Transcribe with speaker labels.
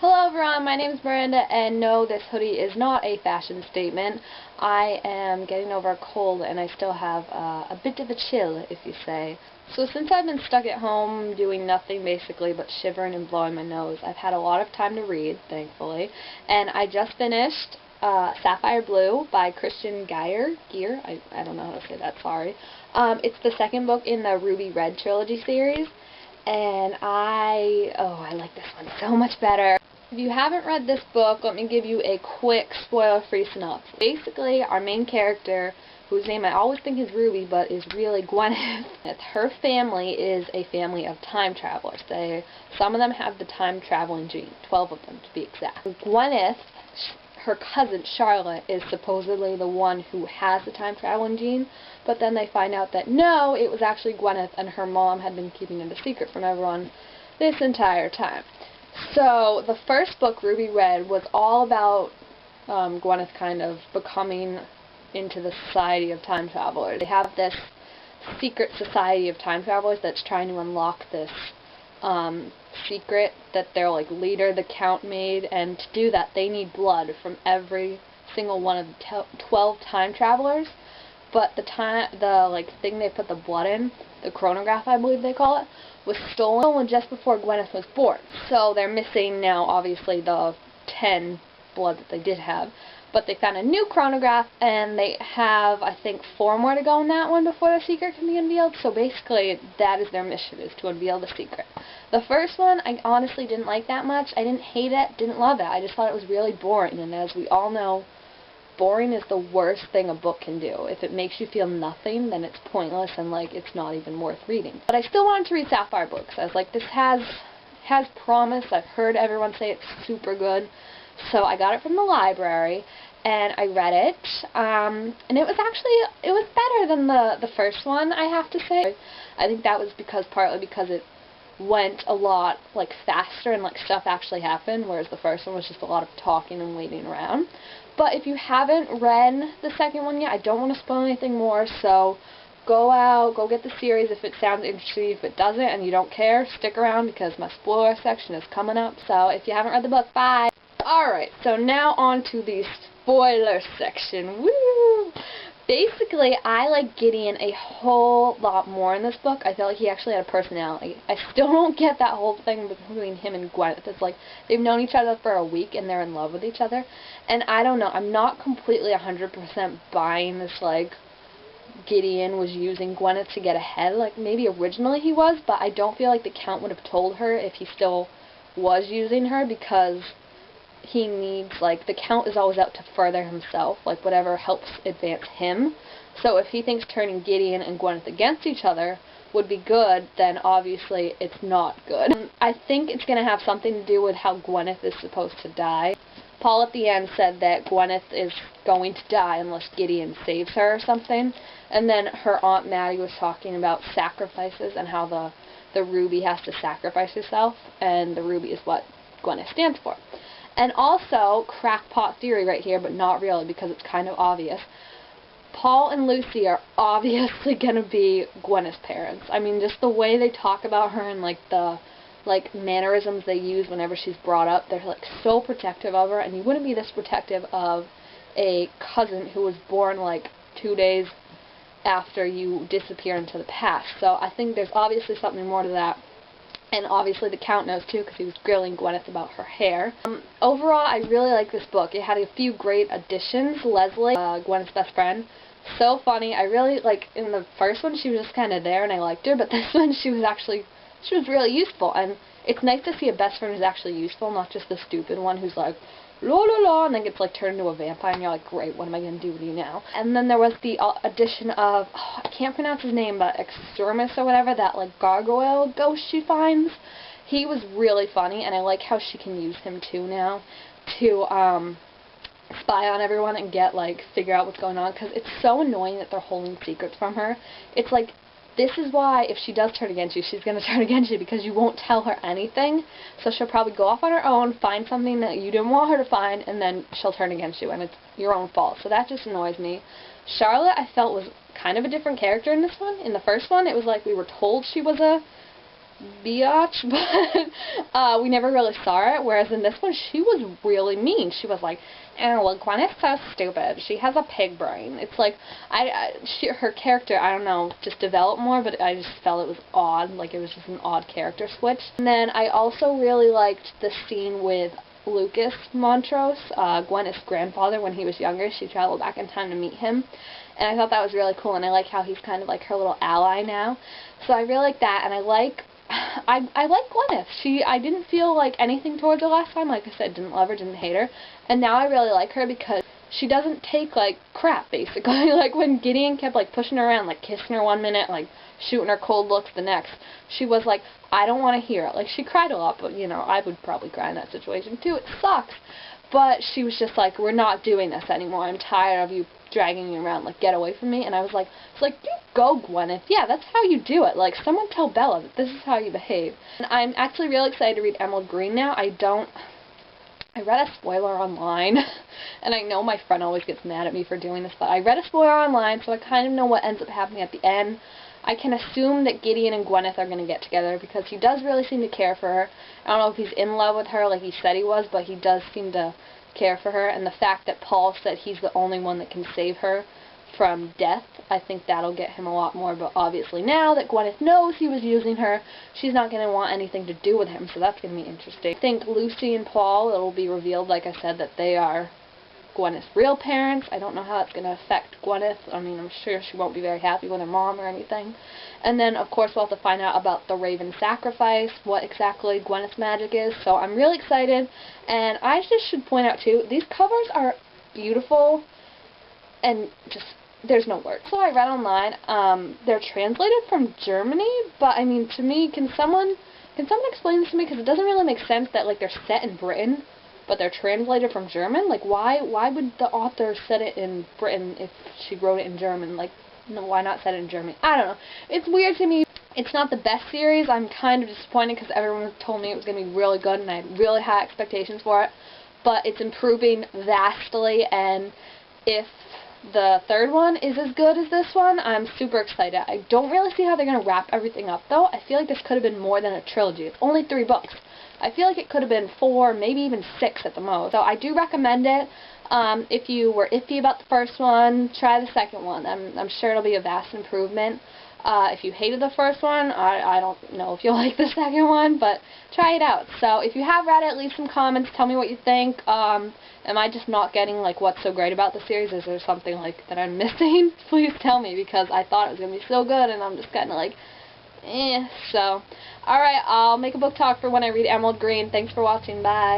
Speaker 1: Hello everyone, my name is Miranda, and no, this hoodie is not a fashion statement. I am getting over a cold and I still have a bit of a chill, if you say. So since I've been stuck at home doing nothing basically but shivering and blowing my nose, I've had a lot of time to read, thankfully, and I just finished Sapphire Blue by Christian Geyer. I don't know how to say that, sorry. It's the second book in the Ruby Red trilogy series, and I like this one so much better. If you haven't read this book, let me give you a quick spoiler-free synopsis. Basically, our main character, whose name I always think is Ruby, but is really Gwyneth, her family is a family of time travelers. Some of them have the time-traveling gene, 12 of them to be exact. Gwyneth, her cousin Charlotte, is supposedly the one who has the time-traveling gene, but then they find out that no, it was actually Gwyneth, and her mom had been keeping it a secret from everyone this entire time. So, the first book, Ruby Red, was all about Gwyneth kind of becoming into the society of time travelers. They have this secret society of time travelers that's trying to unlock this secret that their leader, the Count, made, and to do that they need blood from every single one of the 12 time travelers. But the thing they put the blood in, the chronograph I believe they call it, was stolen just before Gwyneth was born. So they're missing now, obviously, the 10 blood that they did have. But they found a new chronograph, and they have, I think, 4 more to go in that one before the secret can be unveiled. So basically, that is their mission, is to unveil the secret. The first one, I honestly didn't like that much. I didn't hate it, didn't love it. I just thought it was really boring, and as we all know, boring is the worst thing a book can do. If it makes you feel nothing, then it's pointless and it's not even worth reading. But I still wanted to read Sapphire books. I was like, this has promise. I've heard everyone say it's super good. So I got it from the library and I read it. And it was better than the first one, I have to say. I think that was partly because it went a lot faster and stuff actually happened, whereas the first one was just a lot of talking and waiting around. But if you haven't read the second one yet, I don't want to spoil anything more, so go get the series if it sounds interesting. If it doesn't and you don't care, stick around because my spoiler section is coming up. So if you haven't read the book, bye! Alright, so now on to the spoiler section. Woo! Basically, I like Gideon a whole lot more in this book. I felt like he actually had a personality. I still don't get that whole thing between him and Gwyneth. It's like they've known each other for a week and they're in love with each other. And I don't know, I'm not completely 100% buying this, Gideon was using Gwyneth to get ahead. Maybe originally he was, but I don't feel like the Count would have told her if he still was using her, because he needs, the Count is always out to further himself, whatever helps advance him. So if he thinks turning Gideon and Gwyneth against each other would be good, then obviously it's not good. I think it's going to have something to do with how Gwyneth is supposed to die. Paul at the end said that Gwyneth is going to die unless Gideon saves her or something. And then her Aunt Maddie was talking about sacrifices and how the Ruby has to sacrifice herself, and the Ruby is what Gwyneth stands for. And also, crackpot theory right here, but not really because it's kind of obvious, Paul and Lucy are obviously going to be Gwyneth's parents. I mean, just the way they talk about her and the mannerisms they use whenever she's brought up, they're so protective of her, and you wouldn't be this protective of a cousin who was born 2 days after you disappear into the past. So I think there's obviously something more to that. And obviously the Count knows too, because he was grilling Gwyneth about her hair. Overall, I really like this book. It had a few great additions. Leslie, Gwyneth's best friend, so funny. I really, in the first one, she was just kind of there and I liked her, but this one, she was really useful. And it's nice to see a best friend who's actually useful, not just the stupid one who's la la la, and then gets turned into a vampire, and you're like, great, what am I going to do with you now? And then there was the addition of, I can't pronounce his name, but Extremis or whatever, that gargoyle ghost she finds. He was really funny, and I like how she can use him too now to spy on everyone and figure out what's going on, because it's so annoying that they're holding secrets from her. It's this is why, if she does turn against you, she's going to turn against you, because you won't tell her anything. So she'll probably go off on her own, find something that you didn't want her to find, and then she'll turn against you, and it's your own fault. So that just annoys me. Charlotte, I felt, was kind of a different character in this one. In the first one, it was we were told she was a biatch, but we never really saw it, whereas in this one, she was really mean. She was like, oh, well, Gwyneth's so stupid. She has a pig brain. It's like, her character, I don't know, just developed more, but I just felt it was odd, like it was just an odd character switch. And then I also really liked the scene with Lucas Montrose, Gwyneth's grandfather, when he was younger. She traveled back in time to meet him, and I thought that was really cool, and I like how he's kind of like her little ally now. So I really like that, and I like Gwyneth. I didn't feel like anything towards her last time. Like I said, didn't love her, didn't hate her, and now I really like her because she doesn't take, like, crap, basically. Like, when Gideon kept, like, pushing her around, like, kissing her one minute, like, shooting her cold looks the next, she was like, I don't want to hear it. Like, she cried a lot, but, you know, I would probably cry in that situation, too. It sucks. But she was just like, we're not doing this anymore. I'm tired of you dragging me around. Like, get away from me. And I was like, you go, Gwyneth. Yeah, that's how you do it. Like, someone tell Bella that this is how you behave. And I'm actually really excited to read Emerald Green now. I read a spoiler online, and I know my friend always gets mad at me for doing this, but I read a spoiler online, so I kind of know what ends up happening at the end. I can assume that Gideon and Gwyneth are going to get together, because he does really seem to care for her. I don't know if he's in love with her like he said he was, but he does seem to care for her, and the fact that Paul said he's the only one that can save her from death, I think that'll get him a lot more, but obviously now that Gwyneth knows he was using her, she's not going to want anything to do with him, so that's going to be interesting. I think Lucy and Paul, it'll be revealed, like I said, that they are Gwyneth's real parents. I don't know how that's going to affect Gwyneth. I mean, I'm sure she won't be very happy with her mom or anything. And then, of course, we'll have to find out about the Raven sacrifice, what exactly Gwyneth's magic is, so I'm really excited. And I just should point out, too, these covers are beautiful, and just, there's no words. So I read online, they're translated from Germany, but I mean, to me, can someone explain this to me? Because it doesn't really make sense that, like, they're set in Britain, but they're translated from German. Like, why would the author set it in Britain if she wrote it in German? Like, no, why not set it in German? I don't know. It's weird to me. It's not the best series. I'm kind of disappointed because everyone told me it was going to be really good, and I had really high expectations for it. But it's improving vastly, and if the third one is as good as this one, I'm super excited. I don't really see how they're going to wrap everything up, though. I feel like this could have been more than a trilogy. It's only 3 books. I feel like it could have been 4, maybe even 6 at the most. So I do recommend it. If you were iffy about the first one, try the second one. I'm sure it'll be a vast improvement. If you hated the first one, I don't know if you'll like the second one, but try it out. So if you have read it, leave some comments. Tell me what you think. Am I just not getting, like, what's so great about the series? Is there something, like, that I'm missing? Please tell me, because I thought it was going to be so good, and I'm just kind of like, So, alright, I'll make a book talk for when I read Emerald Green. Thanks for watching. Bye.